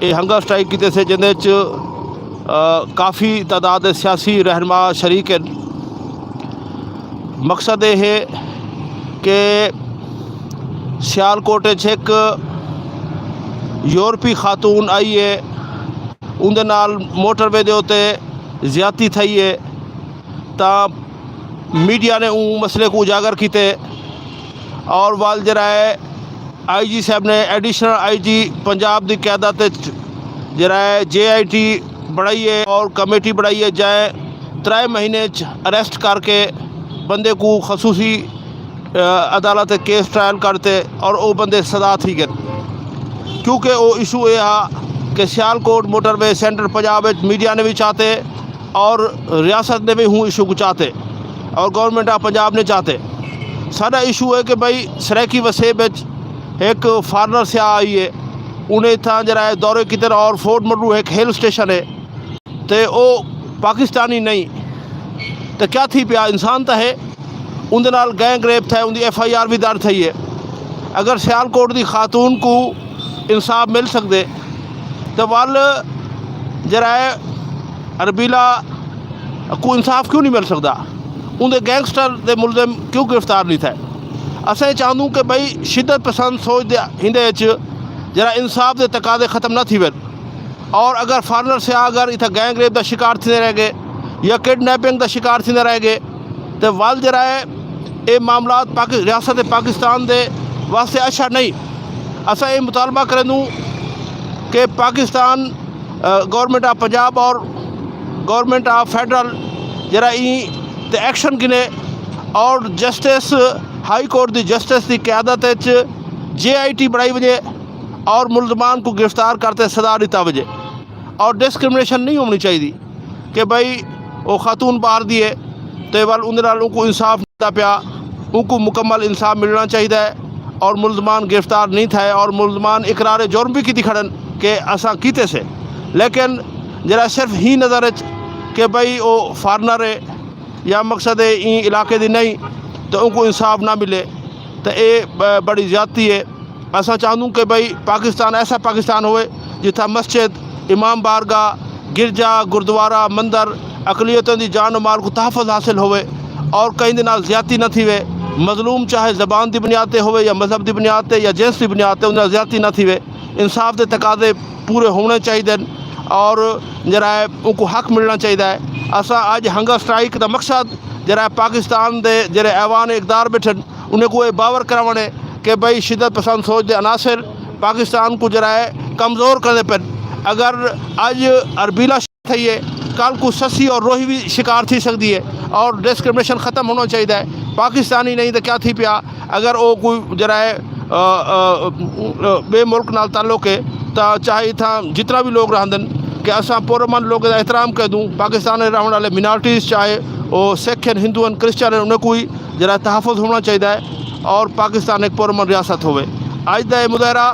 ये hunger strike कीते से जिंदे काफ़ी तादाद सियासी रहनुमा शरीक हैं। मकसद ये है कि सियालकोट एक यूरोपी खातून आई है, उनके नाल मोटरवे के उत्ते ज्यादती थी है, तो मीडिया ने उन मसले को उजागर किए और वाल जरा है IG साहब ने एडिशनल IG पंजाब की क्यादत जरा है JIT बढ़ाई है और कमेटी बढ़ाई है, जाए 3 महीने अरेस्ट करके बंदे को खसूसी अदालत केस ट्रायल करते और वो बंदे सदा थी गए, क्योंकि वो इशू ये है कि Sialkot motorway centre Punjab media ने भी चाहते और रियासत ने भी हूँ इशू को चाहते और गवर्नमेंट ऑफ पंजाब ने चाहते। सारा इशू है कि भाई सराइकी वसेब एक फॉरनर से आई है, उन्हें इतना जरा है दौरे की तरह और फोर्ट मडरू एक हिल स्टेशन है, तो वो पाकिस्तानी नहीं तो क्या थी पिया इंसान तो है, उनके नाल गैंग रेप था, उनकी FIR भी दर्ज थी है। अगर सियालकोट की खातून को इंसाफ मिल सकते तो वाल जरा है अरबीला को इंसाफ क्यों नहीं मिल सकता, उनके गैंगस्टर के मुलजिम क्यों गिरफ्तार नहीं थे। असें चाहूँ कि भाई शिदत पसंद सोच हिंदे जरा इंसाफ के तकादे ख़त्म न थी वन, और अगर फॉरनर से अगर इतना गैंग रेप का शिकार थी रह गए या किडनैपिंग का शिकार थी रह गए तो वाल जरा है ये मामला रियासत पाकिस्तान के वास्ते अच्छा नहीं। असा ये मुतालबा करें कि पाकिस्तान गवर्नमेंट ऑफ पंजाब और गवर्नमेंट ऑफ फेडरल जरा एक्शन गिने और जस्टिस हाई कोर्ट की जस्टिस की क्यादत JIT बढ़ाई वजे और मुलजमान को गिरफ्तार करते सदा दिता वजे, और डिस्क्रिमिनेशन नहीं होनी चाहिए कि भाई वो खातून बाहर दिए तो वाल उनको इंसाफ नहीं पाया, उनको मुकम्मल इंसाफ मिलना चाहिए और मुलजमान गिरफ्तार नहीं थे और मुलजमान इकरार जुर्म भी की खड़न कि असा कीते से, लेकिन जरा सिर्फ ही नज़र कि भाई वो फॉरनर है या मकसद है इलाके की नहीं तो उनको इंसाफ ना मिले, तो ये बड़ी ज़्यादती है। असा चाहूँ कि भाई पाकिस्तान ऐसा पाकिस्तान होए जिथा मस्जिद, इमाम बारगाह, गिरजा, गुरुद्वारा, मंदिर अकलियतों की जान और माल को तहफ़्फ़ुज़ हासिल होए और कहीं दे नाल ज़्यादती न थी वे। मजलूम चाहे ज़बान की बुनियाद पर होए या मजहब की बुनियाद पर या जिन्स की बुनियाद पर उन्हें ज़्यादती न थी वे। इंसाफ के तकादे पूरे होने चाहिए और जरा है उनको हक मिलना चाहिए। असा अज हंगर स्ट्राइक का मकसद जरा पाकिस्तान के जरे ऐवान इकदार बैठन उन्हें कोई बावर कराने कि भाई शिदत पसंद सोच के अनासर पाकिस्तान को जरा है कमज़ोर करने पर। अगर अज अरबीला थी है कल को ससी और रोही भी शिकार थी सकती है और डिस्क्रिमिनेशन ख़त्म होना चाहिए। पाकिस्तानी नहीं तो क्या थी पिया अगर वो कोई जरा है बे मुल्क नाल ताल्लुक़ है तो चाहे इतना जितना भी लोग रहंदन कि असा पुरमन लोग का एहतराम कर दूँ। पाकिस्तान रहने वाले मिनारिटीज़ चाहे वो सिख हैं, हिंदू हैं, क्रिश्चियन हैं, उन्हें कोई जरा तहफ़्फ़ुज़ होना चाहिए और पाकिस्तान एक पुरमन रियासत होवे। अज का मुजाहरा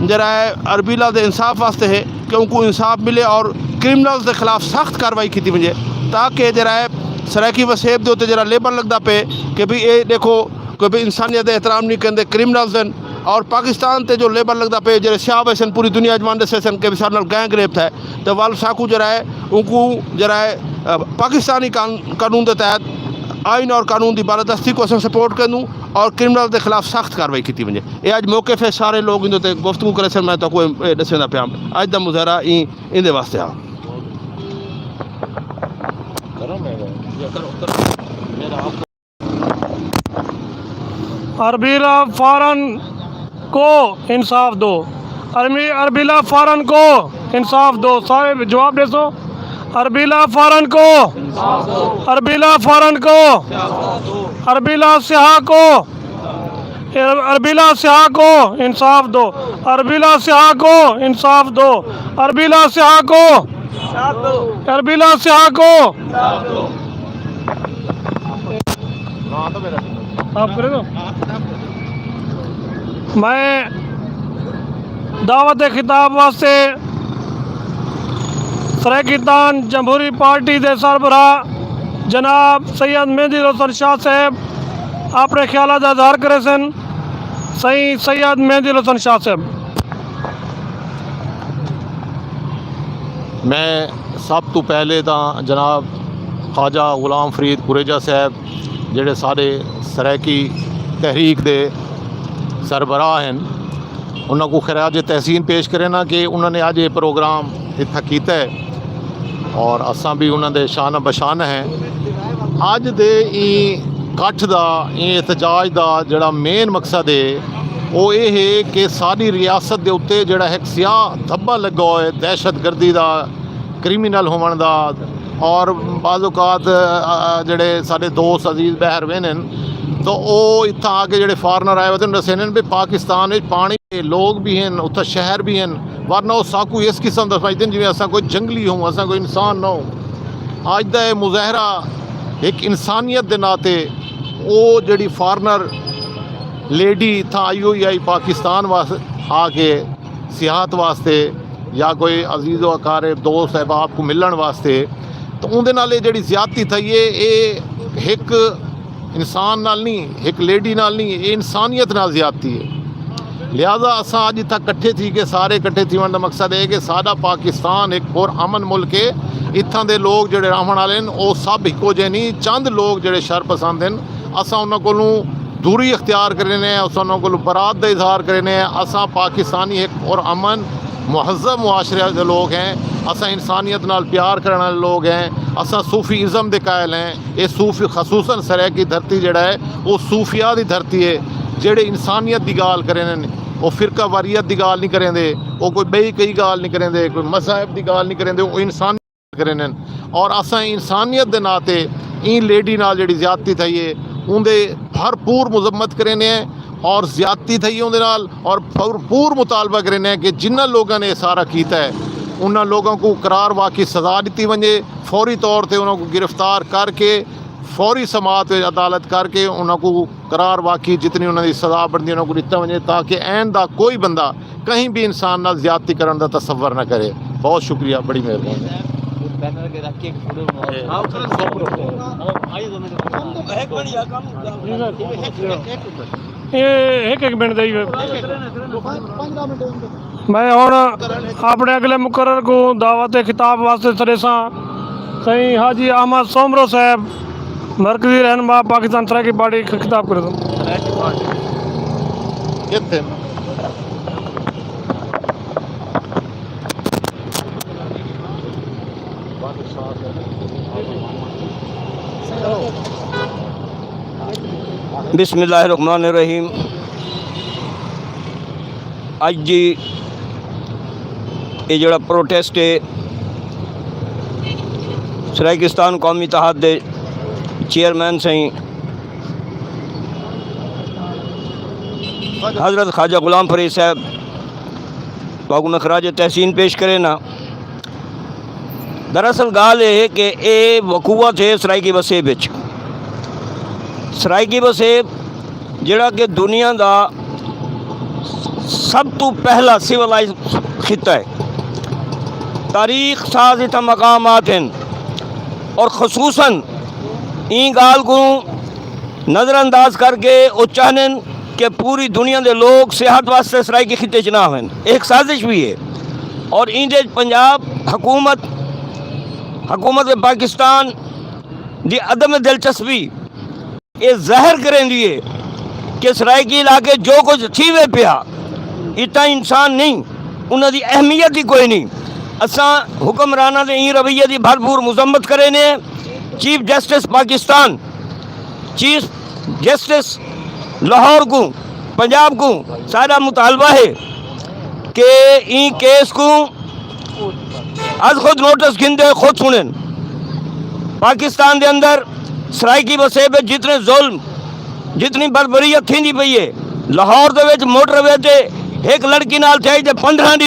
जरा है अरबीला के इंसाफ वास्ते है कि उनको इंसाफ मिले और क्रिमिनल्स के खिलाफ सख्त कार्रवाई की वजे ताकि जरा है सराइकी वसेब के उत्ते जरा लेबल लगता पे कि भी ये देखो कि भी इंसानियत का एहतराम नहीं करते क्रिमिनल्स हैं, और पाकिस्तान ते जो लेबल लगता पे जरा शाह वैसन पूरी दुनिया जमान सेसन के साथ गैंग रेप है तो वाल साकू जरा है उनको जरा है पाकिस्तानी कानून के तहत आइन और कानून की बालादस्ती को सपोर्ट करूँ और क्रिमिनल के खिलाफ सख्त कार्रवाई की वजे। ये अज मौके पर सारे लोग इन गुफ्तगू करे सन, मैं तो कोई दसना पाया अज का मुजाहरा इन वास्ते हाँ। अरबीला फौरन को इंसाफ दो, अरबीला फौरन को इंसाफ दो। सारे जवाब दे सो। अरबीला फौरन को, अरबीला फौरन को, अरबीला स्याह को, अरबीला स्याह को इंसाफ दो, अरबीला स्याह को इंसाफ दो, अरबीला स्याह को, अरबीला स्याह को आप करे दो। मैं दावत खिताब वास्ते सरायकीतान जमहूरी पार्टी के सरबराह जनाब सैयद मेहदी हसन शाह साहब अपने ख्याल का इजहार करे सन। सही सैयद मेहदी हसन शाह साहब। मैं सब तो पहले तो जनाब ख्वाजा गुलाम फरीद कुरेजा साहब जेड़े सारे सराइकी तहरीक दे सरबराह हैं उन्होंने को खराज तहसीन पेश करें ना कि उन्होंने अज ये प्रोग्राम इतना किया है और असां भी उन्होंने शान बशान हैं। अज दे कट्ठ दा एहतजाज दा जड़ा मेन मकसद है वो ये है कि सारी रियासत के उत्ते जड़ा एक सियाह धब्बा लगा हुआ है दहशत गर्दी का क्रिमिनल होने का और बाज़ औकात जड़े सारे दोस्त अजीज़ बहर वे तो वो इतना आके जड़े फॉरनर आए हुए दसे भी पाकिस्तान में पानी के लोग भी हैं उत्थे शहर भी हैं वरना वो साकू इस किस्म का समझते हैं जिमें असा कोई जंगली हो असा कोई इंसान ना हो। अज का मुजाहरा एक इंसानियत के नाते वो जड़ी फॉरनर लेडी इतना आई पाकिस्तान वास्ते आके सियाहत वास्ते या कोई अजीज़ अकार दोस्त अहबाब को मिलने वास्ते तो उनके नाल जी ज्यादती थी है ये एक इंसान नाल नहीं एक लेडी नाल नहीं ये इंसानियत नाल ज्यादती है। लिहाजा असा अज इतना कट्ठे थी कि सारे कट्ठे थी का मकसद है कि साडा पाकिस्तान एक होर अमन मुल्क है। इत्थां दे लोग जिहड़े रहण वाले वो सब इक्को जे नहीं चंद लोग जिहड़े शर पसंद हैं असा उन्हां कोलों दूरी अख्तियार करने अस उन्हां कोलों बरात का इजहार करने असा पाकिस्तानी एक और अमन महज़ब मुआशरे के लोग हैं। असा इंसानियत नाल प्यार करने वाले लोग हैं। असा सूफीज़म के कायल हैं। ये सूफी खसूसन सराइकी धरती जड़ा है वो सूफिया की धरती है जेड़े इंसानियत की गाल करें वो फिरका वारियत की गाल नहीं करेंदे वो कोई बई कई गाल नहीं करेंदे कोई मज़हब की गाल नहीं करेंदे वो इंसानियत करें और असा इंसानियत के नाते इन लेडी नाल जिहड़ी ज्यादती थी है उनके भरपूर मजम्मत करें और ज्यादती थी उनके नाल और भरपूर मुतालबा करें कि जिन्होंने लोगों ने सारा किया है उन्होंने लोगों को करार वाकई सज़ा दी वजे फौरी तौर पर उन्होंने गिरफ्तार करके फौरी समात अदालत करके उन्होंने करार वाकई जितनी उन्होंने सज़ा बनती उन्होंने दिता वजे ताकि ऐन का कोई बंदा कहीं भी इंसान नाल ज्यादती करने का तसव्वुर न करे। बहुत शुक्रिया, बड़ी मेहरबानी। एक मिनट दी मैं हुण अपने अगले मुकर्रर को दावत खिताब वास्ते सरे सही हाजी अहमद सोमरो साहब मरकजी रहनुमा पाकिस्तान सराइकी पार्टी खिताब करे बिस्मिल्लाहिर्रहमानिर्रहीम। अज जी ये जोड़ा प्रोटेस्ट है सराइकिस्तान कौमी इत्तेहाद दे चेयरमैन सही हज़रत ख्वाजा गुलाम फरीद साहब बागू में खराज तहसीन पेश करे ना। दरअसल गाल है कि ये वकूआ थे सराइकी वसेब विच। सराइकी वसेब जिहड़ा कि दुनिया का सब तो पहला सिविलाइज खिता है। तारीख साज इतना मकामात हैं और खसूसन ई गाल को नज़रअंदाज करके वो चाहने कि पूरी दुनिया के लोग सेहत वास्ते सराइकी खिते च ना हों। एक साजिश भी है और इंदे पंजाब हुकूमत पाकिस्तान की अदम दिलचस्पी ये ज़ाहिर करें है कि सराइकी इलाके जो कुछ थी वे पिया इतना इंसान नहीं उन्होंने अहमियत ही कोई नहीं। असा हुक्मराना के ई रवैये की भरपूर मजम्मत करें। Chief justice Pakistan chief justice Lahore को पंजाब को सारा मुतालबा है कि ई केस को आज खुद नोटिस गिनते खुद सुने। पाकिस्तान के अंदर सराइकी वसेब जितने जुल्म जितनी बर्बरीयत थी पई है लाहौर के मोटरवे से एक लड़की नाल थे 15